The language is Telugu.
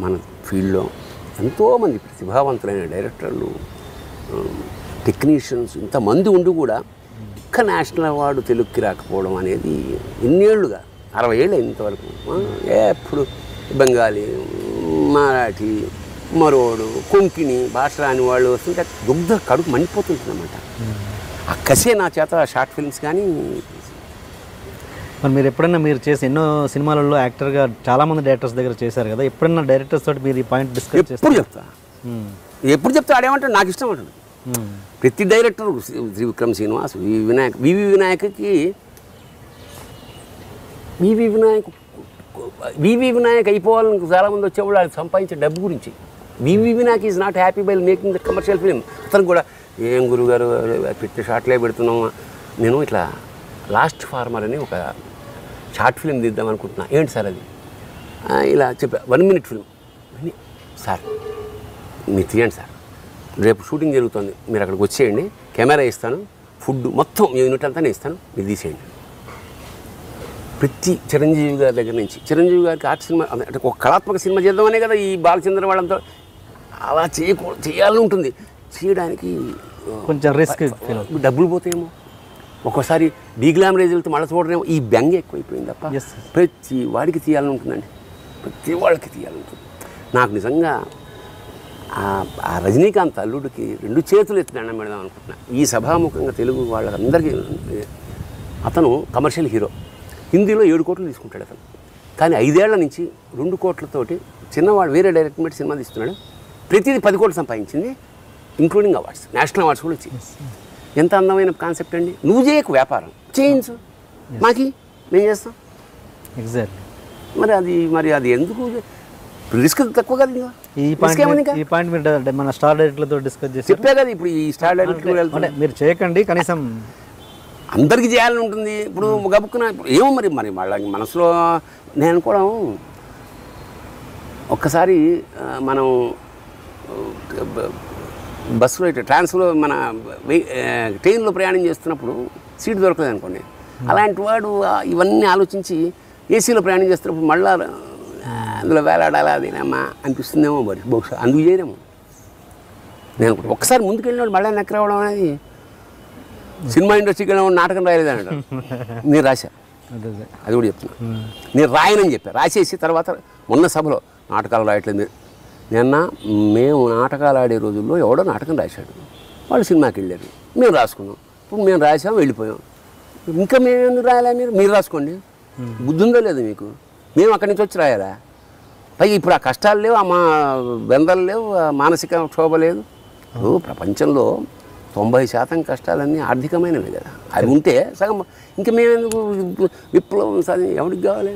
మన ఫీల్డ్లో ఎంతోమంది ప్రతిభావంతులైన డైరెక్టర్లు, టెక్నీషియన్స్ ఇంతమంది ఉండి కూడా ఒక్క నేషనల్ అవార్డు తెలుగుకి రాకపోవడం అనేది ఎన్నేళ్లుగా 60 ఏళ్ళు ఇంతవరకు. ఎప్పుడు బెంగాలీ, మరాఠీ, మరోడు, కొంకిణి భాష రాని వాళ్ళు వస్తుంటే కడుపు మండిపోతుంటుందన్నమాట. ఆ కసే నా చేత షార్ట్ ఫిల్మ్స్ కానీ. మరి మీరు ఎప్పుడైనా మీరు చేసి ఎన్నో సినిమాలలో యాక్టర్గా చాలామంది డైరెక్టర్స్ దగ్గర చేశారు కదా, ఎప్పుడైనా డైరెక్టర్స్ తోటి మీరు ఈ పాయింట్ డిస్కస్ చేస్తారు? ఎప్పుడు చెప్తా ఆడేమంటాడు, నాకు ఇష్టం అంటాడు. ప్రతి డైరెక్టర్ త్రివిక్రమ్ శ్రీనివాస్, వివి వినాయక్ అయిపోవాలని చాలామంది వచ్చేవాళ్ళు అది సంపాదించే డబ్బు గురించి. V V Vinayak is not happy by making the commercial film. అతను కూడా ఏం గురుగారు పెట్టే షార్ట్లే పెడుతున్నాము, నేను ఇట్లా లాస్ట్ ఫార్మర్ అని ఒక షార్ట్ ఫిలిం తీద్దాం అనుకుంటున్నా. ఏంటి సార్ అది? ఇలా చెప్పా, 1 minute ఫిలిం. సార్ మీరు తీయండి సార్, రేపు షూటింగ్ జరుగుతుంది, మీరు అక్కడికి వచ్చేయండి, కెమెరా ఇస్తాను, ఫుడ్ మొత్తం యూనిట్ అంతా నేను ఇస్తాను, మీరు తీసేయండి. ప్రతి చిరంజీవి గారి దగ్గర నుంచి, చిరంజీవి గారికి ఆర్ట్ సినిమా అంటే ఒక కళాత్మక సినిమా చేద్దామనే కదా ఈ బాలచంద్ర వాళ్ళంతా అలా చేయాలని ఉంటుంది. చేయడానికి కొంచెం రిస్క్, డబ్బులు పోతాయేమో, ఒక్కోసారి డీగ్లామరైజ్లతో మళ్ళీ చూడరేమో, ఈ బెంగ ఎక్కువైపోయింది తప్ప ప్రతి వాడికి తీయాలని ఉంటుందండి, ప్రతి వాళ్ళకి తీయాలని ఉంటుంది. నాకు నిజంగా ఆ రజనీకాంత్ అల్లుడికి 2 చేతులు ఎత్తి దండం పెడదాం అనుకుంటున్నా ఈ సభాముఖంగా. తెలుగు వాళ్ళందరికీ అతను కమర్షియల్ హీరో, హిందీలో 7 కోట్లు తీసుకుంటాడు అతను. కానీ 5 ఏళ్ల నుంచి 2 కోట్లతోటి చిన్నవాడు వేరే డైరెక్టర్ మీద సినిమా తీస్తున్నాడు. ప్రతిదీ 10 కోట్లు సంపాదించింది, ఇంక్లూడింగ్ అవార్డ్స్, నేషనల్ అవార్డ్స్ కూడా వచ్చింది. ఎంత అందమైన కాన్సెప్ట్ అండి. నువ్వు చేయకు వ్యాపారం, చేయించు, మాకి మేము చేస్తాం. ఎగ్జాక్ట్లీ. మరి అది ఎందుకు రిస్క్ తక్కువ కదా? ఈ పాయింట్ మీరు మన స్టార్ డైరెక్టర్లతో డిస్కస్ చేసి చెప్పే కదా. ఇప్పుడు ఈ స్టార్ డైరెక్టర్ మీరు చేయకండి, కనీసం అందరికీ చేయాలని ఉంటుంది. ఇప్పుడు గబుక్కున ఏమో మరి వాళ్ళ మనసులో నేను అనుకోవడం. ఒక్కసారి మనం బస్సులో ట్రాన్స్లో మన ట్రైన్లో ప్రయాణం చేస్తున్నప్పుడు సీట్ దొరకలేదు అనుకోండి, అలాంటి వాడు ఇవన్నీ ఆలోచించి ఏసీలో ప్రయాణం చేస్తున్నప్పుడు మళ్ళా అందులో వేలాడాలా అదేనమ్మా అనిపిస్తుందేమో, మరి బహుశా అందుకు చేయరేమో. నేను ఒక్కసారి ముందుకు వెళ్ళినప్పుడు మళ్ళీ నెక్క రావడం అనేది, సినిమా ఇండస్ట్రీకి వెళ్ళిన నాటకం రాయలేదు అంటాడు. నేను రాశా, అది కూడా చెప్తున్నా. నేను రాయనని చెప్పా, రాసేసి తర్వాత మొన్న సభలో నాటకాలు రాయట్లేదు. నిన్న మేము నాటకాలు ఆడే రోజుల్లో ఎవడో నాటకం రాశాడు, వాళ్ళు సినిమాకి వెళ్ళారు, మేము రాసుకున్నాం. ఇప్పుడు మేము రాసాం, వెళ్ళిపోయాం. ఇంకా మేము ఎందుకు రాయాలా? మీరు రాసుకోండి, బుద్ధి ఉందో లేదు మీకు? మేము అక్కడి నుంచి వచ్చి రాయాలా? పైగా ఇప్పుడు ఆ కష్టాలు లేవు, ఆ బెందలు లేవు, మానసిక క్షోభ లేదు. ఇప్పుడు ప్రపంచంలో 90% కష్టాలన్నీ ఆర్థికమైనవి కదా. అది ఉంటే సగం ఇంకా మేము ఎందుకు విప్లవం సాధి ఎవరికి కావాలి?